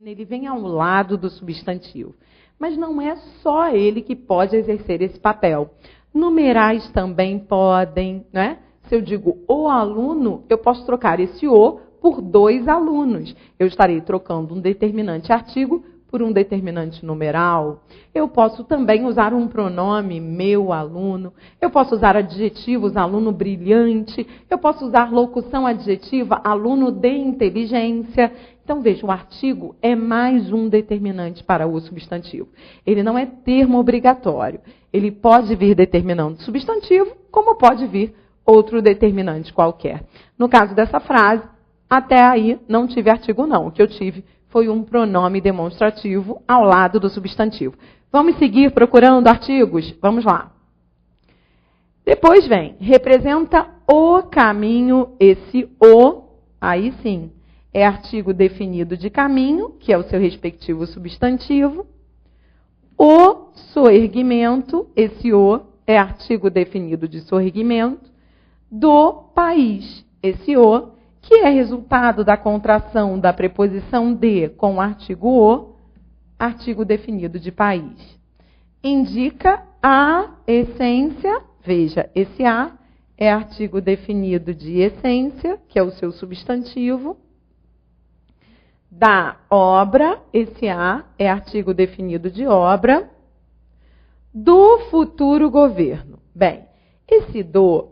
Ele vem ao lado do substantivo. Mas não é só ele que pode exercer esse papel. Numerais também podem, né? Se eu digo o aluno, eu posso trocar esse o por dois alunos. Eu estarei trocando um determinante artigo por um determinante numeral. Eu posso também usar um pronome meu aluno. Eu posso usar adjetivos aluno brilhante. Eu posso usar locução adjetiva aluno de inteligência. Então, veja, o artigo é mais um determinante para o substantivo. Ele não é termo obrigatório. Ele pode vir determinando substantivo, como pode vir outro determinante qualquer. No caso dessa frase, até aí não tive artigo não. O que eu tive foi um pronome demonstrativo ao lado do substantivo. Vamos seguir procurando artigos? Vamos lá. Depois vem, representa o caminho, esse o, aí sim, é artigo definido de caminho, que é o seu respectivo substantivo. O soerguimento, esse o é artigo definido de soerguimento, do país, esse o, que é resultado da contração da preposição de com o artigo o, artigo definido de país. Indica a essência, veja, esse a é artigo definido de essência, que é o seu substantivo. Da obra, esse a é artigo definido de obra. Do futuro governo. Bem, esse do,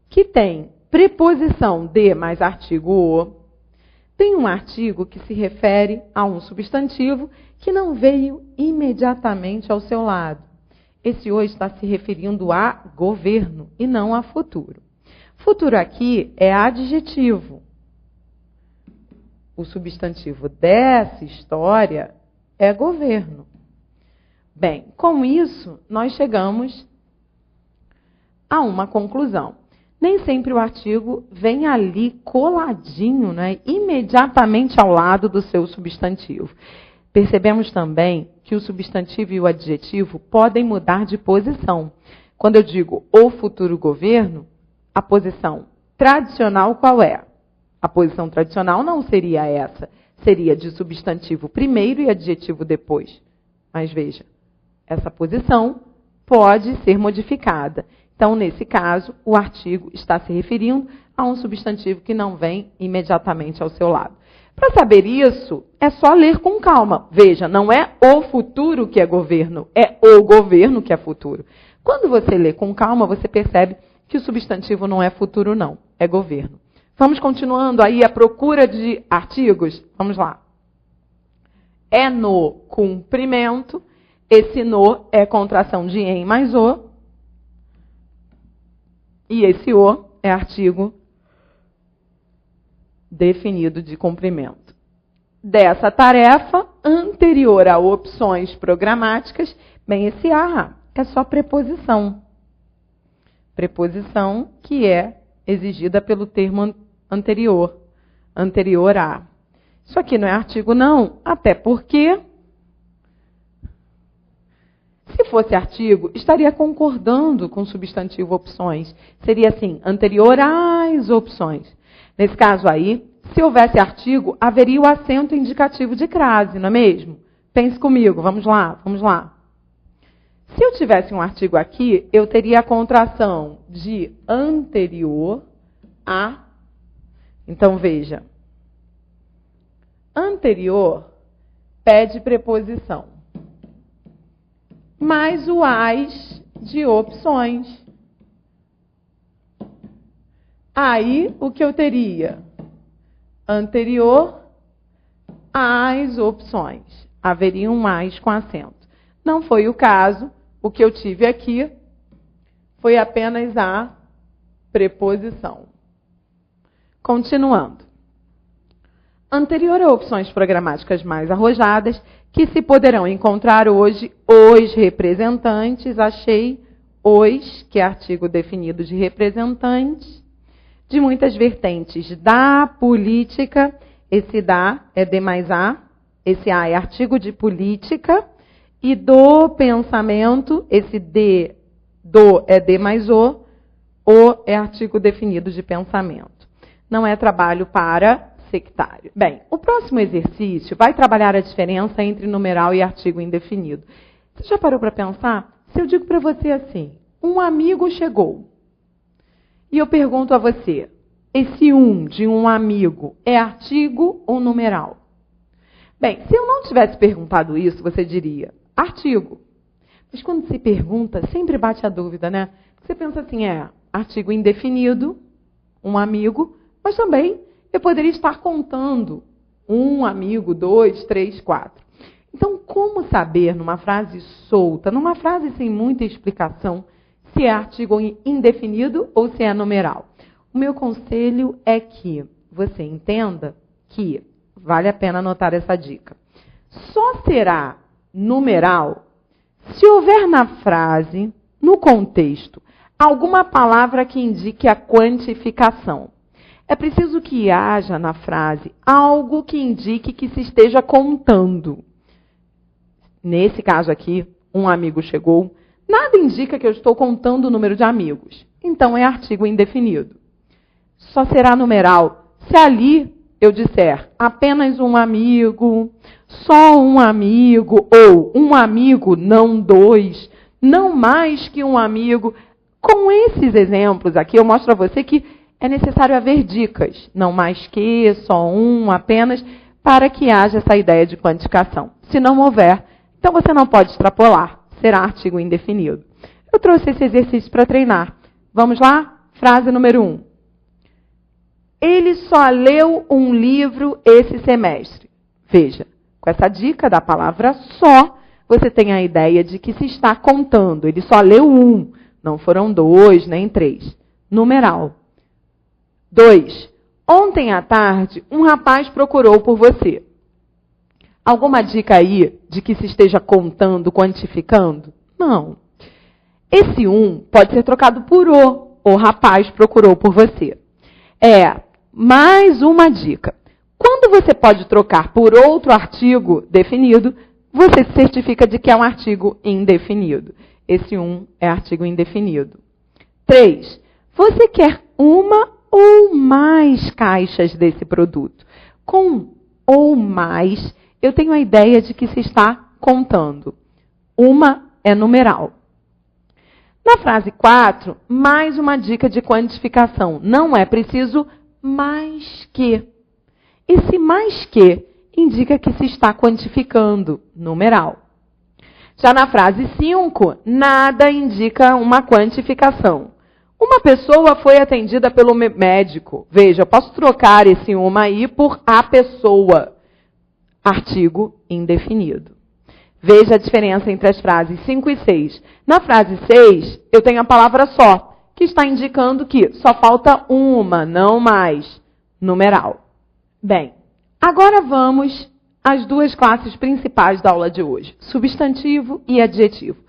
que tem preposição de mais artigo o, tem um artigo que se refere a um substantivo que não veio imediatamente ao seu lado. Esse o está se referindo a governo e não a futuro. Futuro aqui é adjetivo. O substantivo dessa história é governo. Bem, com isso, nós chegamos a uma conclusão. Nem sempre o artigo vem ali coladinho, né, imediatamente ao lado do seu substantivo. Percebemos também que o substantivo e o adjetivo podem mudar de posição. Quando eu digo o futuro governo, a posição tradicional qual é? A posição tradicional não seria essa. Seria de substantivo primeiro e adjetivo depois. Mas veja, essa posição pode ser modificada. Então, nesse caso, o artigo está se referindo a um substantivo que não vem imediatamente ao seu lado. Para saber isso, é só ler com calma. Veja, não é o futuro que é governo, é o governo que é futuro. Quando você lê com calma, você percebe que o substantivo não é futuro, não, é governo. Vamos continuando aí a procura de artigos? Vamos lá. É no cumprimento. Esse no é contração de em mais o. E esse o é artigo definido de cumprimento. Dessa tarefa, anterior a opções programáticas, bem, esse a é só preposição. Preposição que é exigida pelo termo anterior, anterior a. Isso aqui não é artigo não, até porque, se fosse artigo, estaria concordando com o substantivo opções. Seria assim, anterior às opções. Nesse caso aí, se houvesse artigo, haveria o acento indicativo de crase, não é mesmo? Pense comigo, vamos lá, vamos lá. Se eu tivesse um artigo aqui, eu teria a contração de anterior a. Então, veja. Anterior pede preposição. Mais o as de opções. Aí, o que eu teria? Anterior às opções. Haveria um mais com acento. Não foi o caso. O que eu tive aqui foi apenas a preposição. Continuando. Anterior a opções programáticas mais arrojadas, que se poderão encontrar hoje, os representantes, achei os, que é artigo definido de representantes, de muitas vertentes da política, esse da é D mais A, esse A é artigo de política, e do pensamento, esse D, do é D mais o é artigo definido de pensamento. Não é trabalho para sectário. Bem, o próximo exercício vai trabalhar a diferença entre numeral e artigo indefinido. Você já parou para pensar? Se eu digo para você assim, um amigo chegou, e eu pergunto a você, esse de um amigo é artigo ou numeral? Bem, se eu não tivesse perguntado isso, você diria artigo. Mas quando se pergunta, sempre bate a dúvida, né? Você pensa assim, artigo indefinido, um amigo, mas também eu poderia estar contando um amigo, 2, 3, 4. Então, como saber numa frase solta, numa frase sem muita explicação, se é artigo indefinido ou se é numeral? O meu conselho é que você entenda que vale a pena anotar essa dica. Só será numeral se houver na frase, no contexto, alguma palavra que indique a quantificação. É preciso que haja na frase algo que indique que se esteja contando. Nesse caso aqui, um amigo chegou. Nada indica que eu estou contando o número de amigos. Então, é artigo indefinido. Só será numeral se ali eu disser apenas um amigo, só um amigo, ou um amigo, não dois, não mais que um amigo. Com esses exemplos aqui, eu mostro a você que é necessário haver dicas, não mais que, só um, apenas, para que haja essa ideia de quantificação. Se não houver, então você não pode extrapolar, será artigo indefinido. Eu trouxe esse exercício para treinar. Vamos lá? Frase número 1. Ele só leu um livro esse semestre. Veja, com essa dica da palavra só, você tem a ideia de que se está contando. Ele só leu um, não foram 2, nem 3. Numeral. 2. Ontem à tarde, um rapaz procurou por você. Alguma dica aí de que se esteja contando, quantificando? Não. Esse pode ser trocado por o rapaz procurou por você. Mais uma dica. Quando você pode trocar por outro artigo definido, você se certifica de que é um artigo indefinido. Esse é artigo indefinido. 3. Você quer uma ou mais caixas desse produto? Com ou mais, eu tenho a ideia de que se está contando. Uma é numeral. Na frase 4, mais uma dica de quantificação. Não é preciso mais que. Esse mais que indica que se está quantificando, numeral. Já na frase 5, nada indica uma quantificação. Uma pessoa foi atendida pelo médico. Veja, eu posso trocar esse uma aí por a pessoa. Artigo indefinido. Veja a diferença entre as frases 5 e 6. Na frase 6, eu tenho a palavra só, que está indicando que só falta uma, não mais. Numeral. Bem, agora vamos às duas classes principais da aula de hoje. Substantivo e adjetivo.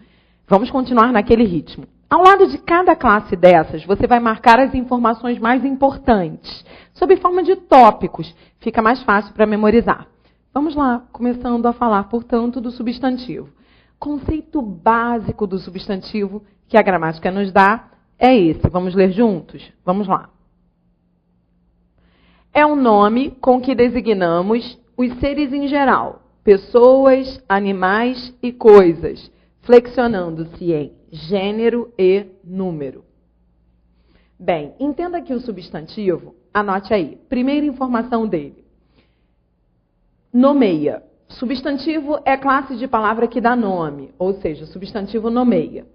Vamos continuar naquele ritmo. Ao lado de cada classe dessas, você vai marcar as informações mais importantes, sob forma de tópicos. Fica mais fácil para memorizar. Vamos lá, começando a falar, portanto, do substantivo. Conceito básico do substantivo que a gramática nos dá é esse. Vamos ler juntos? Vamos lá. É um nome com que designamos os seres em geral, pessoas, animais e coisas, flexionando-se em gênero e número. Bem, entenda que o substantivo, anote aí, primeira informação dele. Nomeia. Substantivo é classe de palavra que dá nome, ou seja, substantivo nomeia.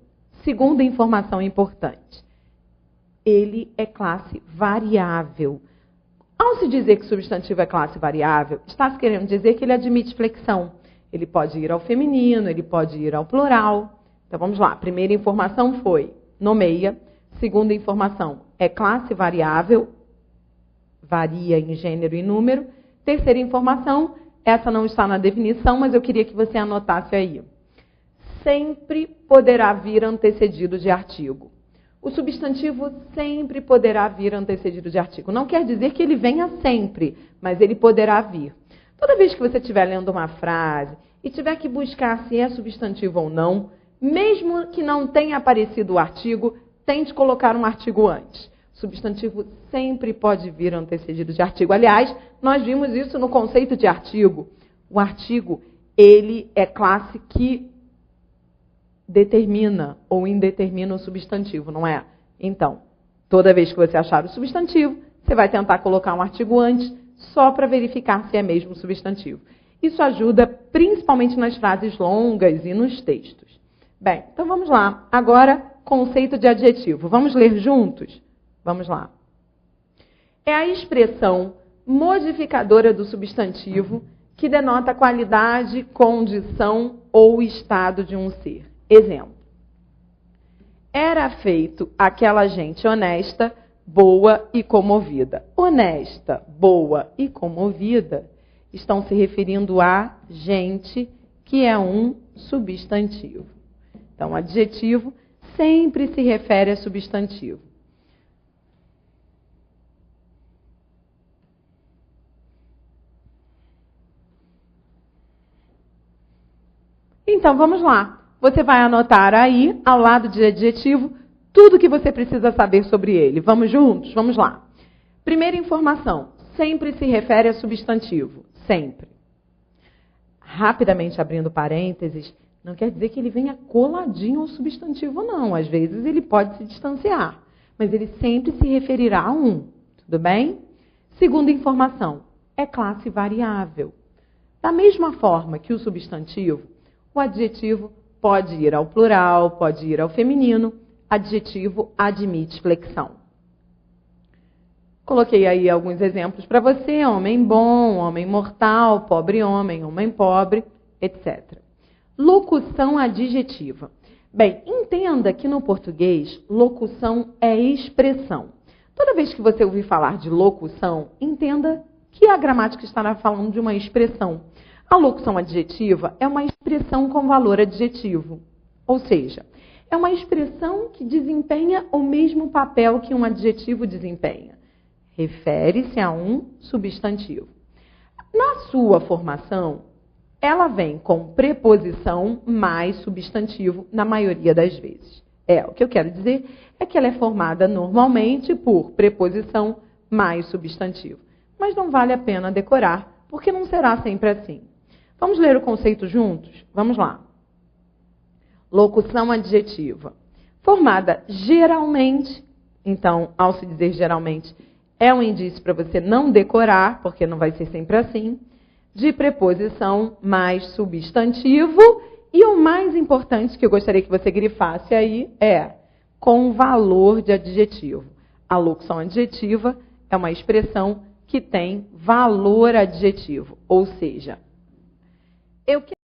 Segunda informação importante. Ele é classe variável. Ao se dizer que substantivo é classe variável, está se querendo dizer que ele admite flexão. Ele pode ir ao feminino, ele pode ir ao plural. Então vamos lá. Primeira informação foi nomeia. Segunda informação é classe variável, varia em gênero e número. Terceira informação, essa não está na definição, mas eu queria que você anotasse aí. Sempre poderá vir antecedido de artigo. O substantivo sempre poderá vir antecedido de artigo. Não quer dizer que ele venha sempre, mas ele poderá vir. Toda vez que você estiver lendo uma frase e tiver que buscar se é substantivo ou não, mesmo que não tenha aparecido o artigo, tente colocar um artigo antes. Substantivo sempre pode vir antecedido de artigo. Aliás, nós vimos isso no conceito de artigo. O artigo, ele é classe que determina ou indetermina o substantivo, não é? Então, toda vez que você achar o substantivo, você vai tentar colocar um artigo antes, só para verificar se é mesmo substantivo. Isso ajuda principalmente nas frases longas e nos textos. Bem, então vamos lá. Agora, conceito de adjetivo. Vamos ler juntos? Vamos lá. É a expressão modificadora do substantivo que denota a qualidade, condição ou estado de um ser. Exemplo. Era feito aquela gente honesta, boa e comovida. Honesta, boa e comovida estão se referindo a gente, que é um substantivo. Então, adjetivo sempre se refere a substantivo. Então, vamos lá. Você vai anotar aí, ao lado de adjetivo, tudo que você precisa saber sobre ele. Vamos juntos? Vamos lá. Primeira informação. Sempre se refere a substantivo. Sempre. Rapidamente abrindo parênteses, não quer dizer que ele venha coladinho ao substantivo, não. Às vezes ele pode se distanciar. Mas ele sempre se referirá a um. Tudo bem? Segunda informação. É classe variável. Da mesma forma que o substantivo, o adjetivo pode ir ao plural, pode ir ao feminino. Adjetivo admite flexão. Coloquei aí alguns exemplos para você. Homem bom, homem mortal, pobre homem, homem pobre, etc. Locução adjetiva. Bem, entenda que no português, locução é expressão. Toda vez que você ouvir falar de locução, entenda que a gramática estará falando de uma expressão. A locução adjetiva é uma expressão com valor adjetivo. Ou seja, é uma expressão que desempenha o mesmo papel que um adjetivo desempenha. Refere-se a um substantivo. Na sua formação, ela vem com preposição mais substantivo na maioria das vezes. O que eu quero dizer é que ela é formada normalmente por preposição mais substantivo. Mas não vale a pena decorar, porque não será sempre assim. Vamos ler o conceito juntos? Vamos lá. Locução adjetiva. Formada geralmente, então, ao se dizer geralmente, é um indício para você não decorar, porque não vai ser sempre assim, de preposição mais substantivo. E o mais importante que eu gostaria que você grifasse aí é com valor de adjetivo. A locução adjetiva é uma expressão que tem valor adjetivo, ou seja, eu